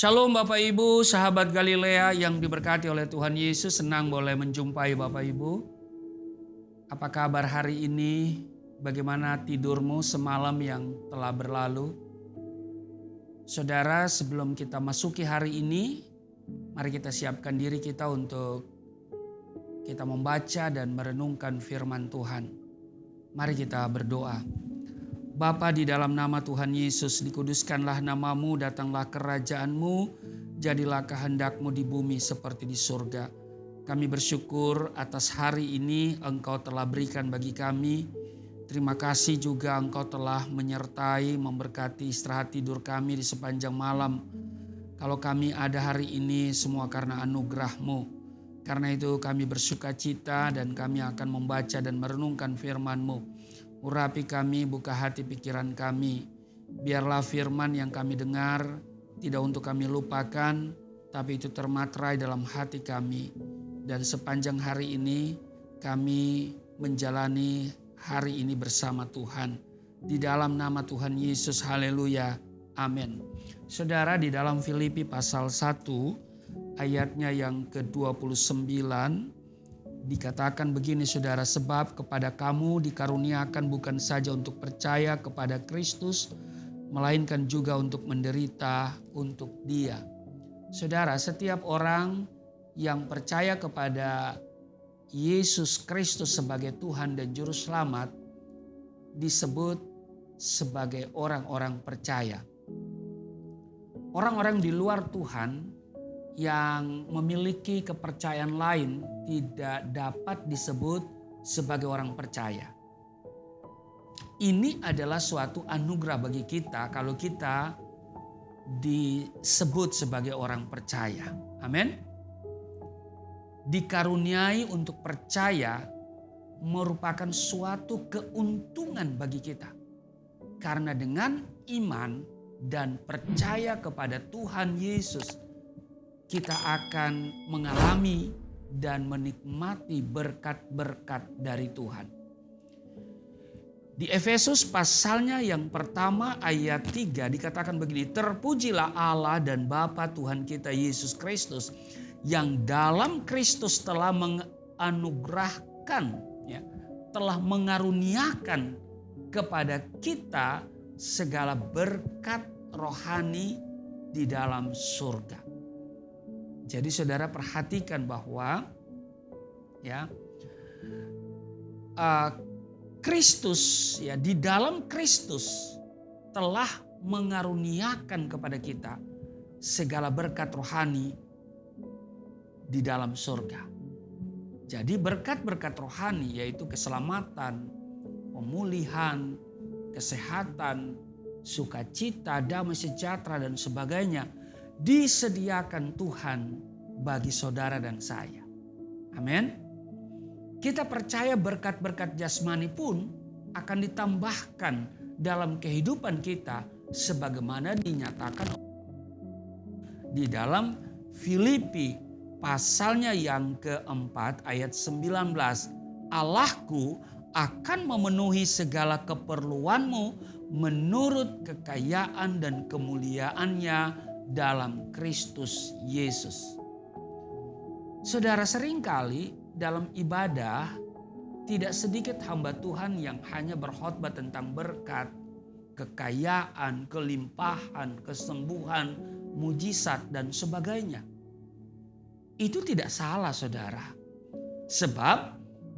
Shalom Bapak Ibu, sahabat Galilea yang diberkati oleh Tuhan Yesus, senang boleh menjumpai Bapak Ibu. Apa kabar hari ini? Bagaimana tidurmu semalam yang telah berlalu? Saudara, sebelum kita masuki hari ini, mari kita siapkan diri kita untuk kita membaca dan merenungkan firman Tuhan. Mari kita berdoa. Bapa, di dalam nama Tuhan Yesus, dikuduskanlah namamu, datanglah kerajaanmu, jadilah kehendakmu di bumi seperti di surga. Kami bersyukur atas hari ini Engkau telah berikan bagi kami. Terima kasih juga Engkau telah menyertai, memberkati istirahat tidur kami di sepanjang malam. Kalau kami ada hari ini semua karena anugerah-Mu. Karena itu kami bersuka cita dan kami akan membaca dan merenungkan firman-Mu. Urapi kami, buka hati pikiran kami. Biarlah firman yang kami dengar tidak untuk kami lupakan, tapi itu termaterai dalam hati kami. Dan sepanjang hari ini kami menjalani hari ini bersama Tuhan. Di dalam nama Tuhan Yesus, haleluya, amin. Saudara, di dalam Filipi pasal 1 ayatnya yang ke-29, dikatakan begini saudara, sebab kepada kamu dikaruniakan bukan saja untuk percaya kepada Kristus, melainkan juga untuk menderita untuk Dia. Saudara, setiap orang yang percaya kepada Yesus Kristus sebagai Tuhan dan Juru Selamat disebut sebagai orang-orang percaya. Orang-orang di luar Tuhan yang memiliki kepercayaan lain tidak dapat disebut sebagai orang percaya. Ini adalah suatu anugerah bagi kita kalau kita disebut sebagai orang percaya. Amin. Dikaruniai untuk percaya merupakan suatu keuntungan bagi kita. Karena dengan iman dan percaya kepada Tuhan Yesus, kita akan mengalami dan menikmati berkat-berkat dari Tuhan. Di Efesus pasalnya yang pertama ayat 3 dikatakan begini, terpujilah Allah dan Bapa Tuhan kita Yesus Kristus yang dalam Kristus telah menganugerahkan, telah mengaruniakan kepada kita segala berkat rohani di dalam surga. Jadi saudara perhatikan bahwa Kristus di dalam Kristus telah mengaruniakan kepada kita segala berkat rohani di dalam surga. Jadi berkat-berkat rohani yaitu keselamatan, pemulihan, kesehatan, sukacita, damai sejahtera dan sebagainya disediakan Tuhan bagi saudara dan saya. Amin. Kita percaya berkat-berkat jasmani pun akan ditambahkan dalam kehidupan kita sebagaimana dinyatakan di dalam Filipi pasalnya yang keempat ayat 19. Allahku akan memenuhi segala keperluanmu menurut kekayaan dan kemuliaannya dalam Kristus Yesus. Saudara, seringkali dalam ibadah tidak sedikit hamba Tuhan yang hanya berkhotbah tentang berkat, kekayaan, kelimpahan, kesembuhan, mujizat dan sebagainya. Itu tidak salah saudara. Sebab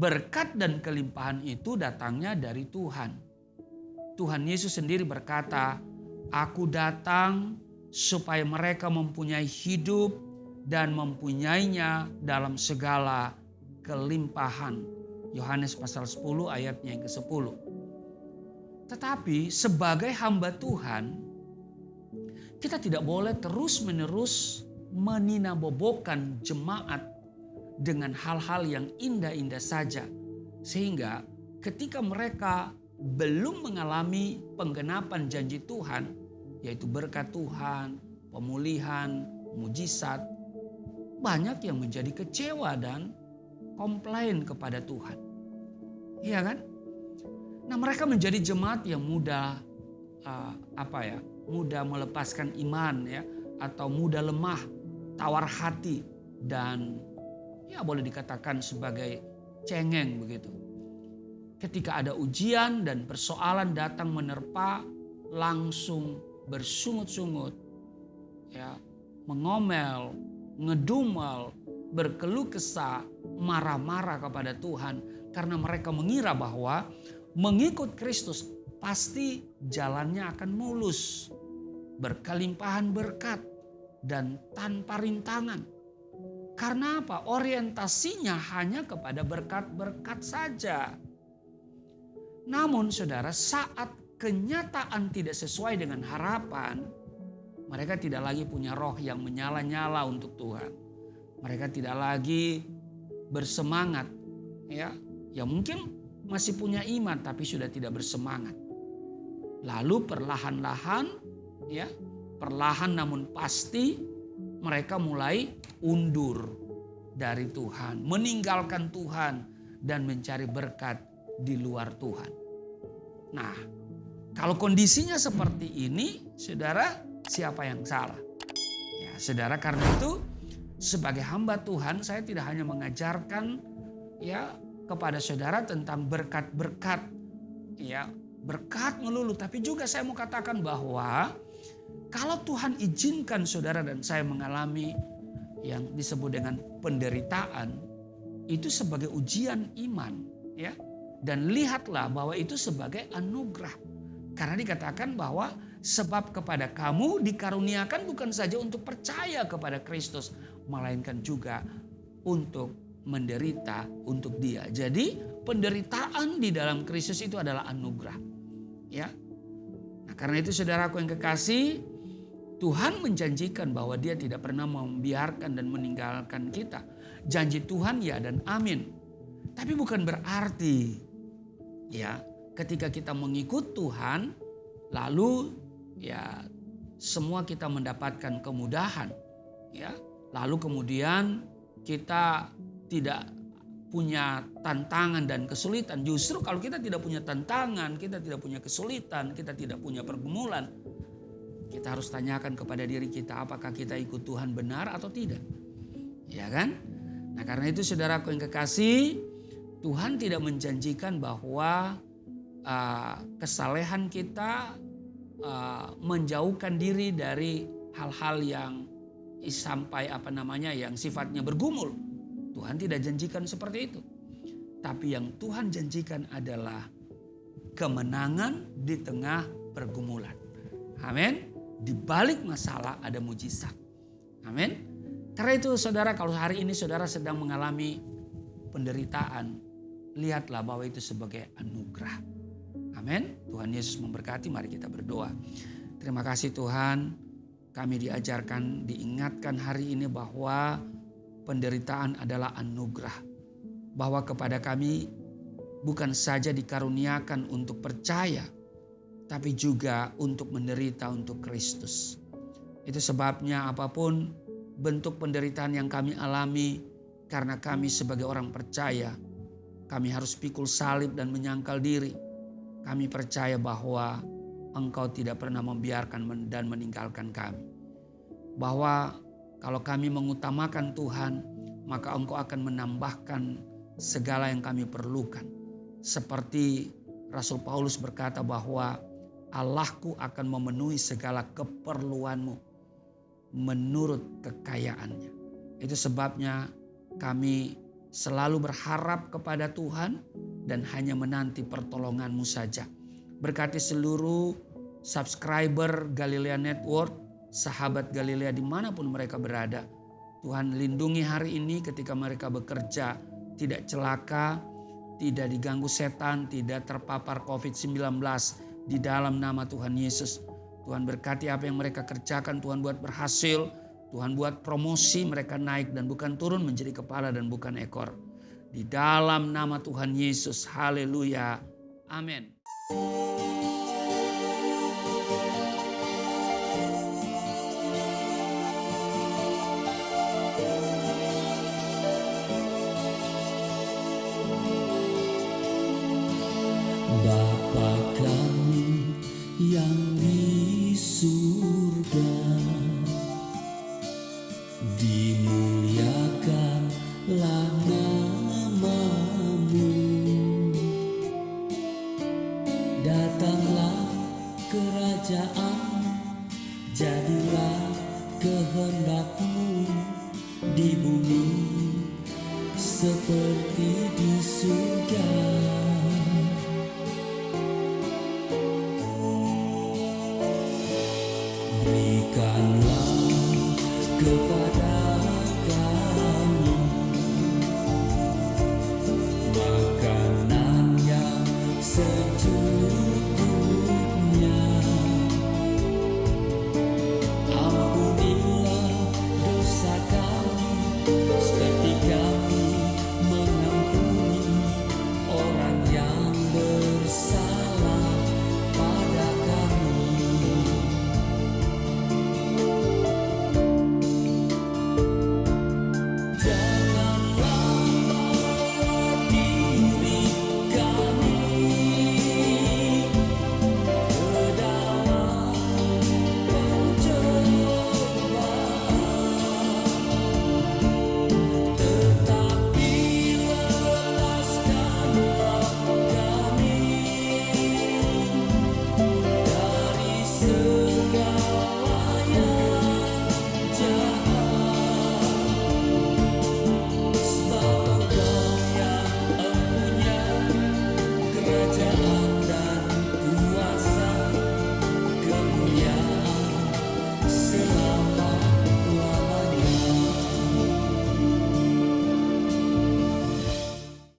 berkat dan kelimpahan itu datangnya dari Tuhan. Tuhan Yesus sendiri berkata, aku datang supaya mereka mempunyai hidup dan mempunyainya dalam segala kelimpahan. Yohanes pasal 10 ayatnya yang ke-10. Tetapi sebagai hamba Tuhan, kita tidak boleh terus-menerus meninabobokan jemaat dengan hal-hal yang indah-indah saja. Sehingga ketika mereka belum mengalami penggenapan janji Tuhan, yaitu berkat Tuhan, pemulihan, mujizat, banyak yang menjadi kecewa dan komplain kepada Tuhan. Iya kan? Nah, mereka menjadi jemaat yang mudah mudah melepaskan iman atau mudah lemah, tawar hati, dan ya boleh dikatakan sebagai cengeng begitu. Ketika ada ujian dan persoalan datang menerpa, langsung bersungut-sungut, ya, mengomel, ngedumel, berkeluh kesah, marah-marah kepada Tuhan karena mereka mengira bahwa mengikut Kristus pasti jalannya akan mulus, berkelimpahan berkat dan tanpa rintangan. Karena apa? Orientasinya hanya kepada berkat-berkat saja. Namun saudara, saat kenyataan tidak sesuai dengan harapan, mereka tidak lagi punya roh yang menyala-nyala untuk Tuhan. Mereka tidak lagi bersemangat, ya mungkin masih punya iman tapi sudah tidak bersemangat. Lalu perlahan-lahan, ya perlahan namun pasti mereka mulai undur dari Tuhan, meninggalkan Tuhan dan mencari berkat di luar Tuhan. Nah, kalau kondisinya seperti ini, saudara, siapa yang salah? Ya, saudara, karena itu sebagai hamba Tuhan, saya tidak hanya mengajarkan ya kepada saudara tentang berkat-berkat, ya berkat melulu, tapi juga saya mau katakan bahwa kalau Tuhan izinkan saudara dan saya mengalami yang disebut dengan penderitaan, itu sebagai ujian iman, ya. Dan lihatlah bahwa itu sebagai anugerah. Karena dikatakan bahwa sebab kepada kamu dikaruniakan bukan saja untuk percaya kepada Kristus, melainkan juga untuk menderita untuk Dia. Jadi penderitaan di dalam Kristus itu adalah anugerah. Ya. Nah, karena itu saudaraku yang kekasih, Tuhan menjanjikan bahwa Dia tidak pernah membiarkan dan meninggalkan kita. Janji Tuhan ya dan amin. Tapi bukan berarti ya ketika kita mengikut Tuhan lalu ya semua kita mendapatkan kemudahan, ya. Lalu kemudian kita tidak punya tantangan dan kesulitan. Justru kalau kita tidak punya tantangan, kita tidak punya kesulitan, kita tidak punya pergumulan, kita harus tanyakan kepada diri kita apakah kita ikut Tuhan benar atau tidak. Ya kan? Nah, karena itu saudaraku yang kekasih, Tuhan tidak menjanjikan bahwa kesalehan kita menjauhkan diri dari hal-hal yang yang sifatnya bergumul. Tuhan tidak janjikan seperti itu. Tapi yang Tuhan janjikan adalah kemenangan di tengah pergumulan. Amin. Di balik masalah ada mujizat. Amin. Karena itu saudara, kalau hari ini saudara sedang mengalami penderitaan, lihatlah bahwa itu sebagai anugerah. Amin. Tuhan Yesus memberkati. Mari kita berdoa. Terima kasih Tuhan, kami diajarkan, diingatkan hari ini bahwa penderitaan adalah anugerah. Bahwa kepada kami bukan saja dikaruniakan untuk percaya, tapi juga untuk menderita untuk Kristus. Itu sebabnya apapun bentuk penderitaan yang kami alami, karena kami sebagai orang percaya, kami harus pikul salib dan menyangkal diri. Kami percaya bahwa Engkau tidak pernah membiarkan dan meninggalkan kami. Bahwa kalau kami mengutamakan Tuhan, maka Engkau akan menambahkan segala yang kami perlukan. Seperti Rasul Paulus berkata bahwa Allahku akan memenuhi segala keperluanmu menurut kekayaannya. Itu sebabnya kami selalu berharap kepada Tuhan dan hanya menanti pertolongan-Mu saja. Berkati seluruh subscriber Galilea Network, sahabat Galilea dimanapun mereka berada. Tuhan lindungi hari ini ketika mereka bekerja, tidak celaka, tidak diganggu setan, tidak terpapar COVID-19 di dalam nama Tuhan Yesus. Tuhan berkati apa yang mereka kerjakan, Tuhan buat berhasil, Tuhan buat promosi, mereka naik dan bukan turun, menjadi kepala dan bukan ekor. Di dalam nama Tuhan Yesus, haleluya, amin. Bapa kami yang di surga, Datanglah kerajaan, jadilah kehendak-Mu di bumi seperti di surga.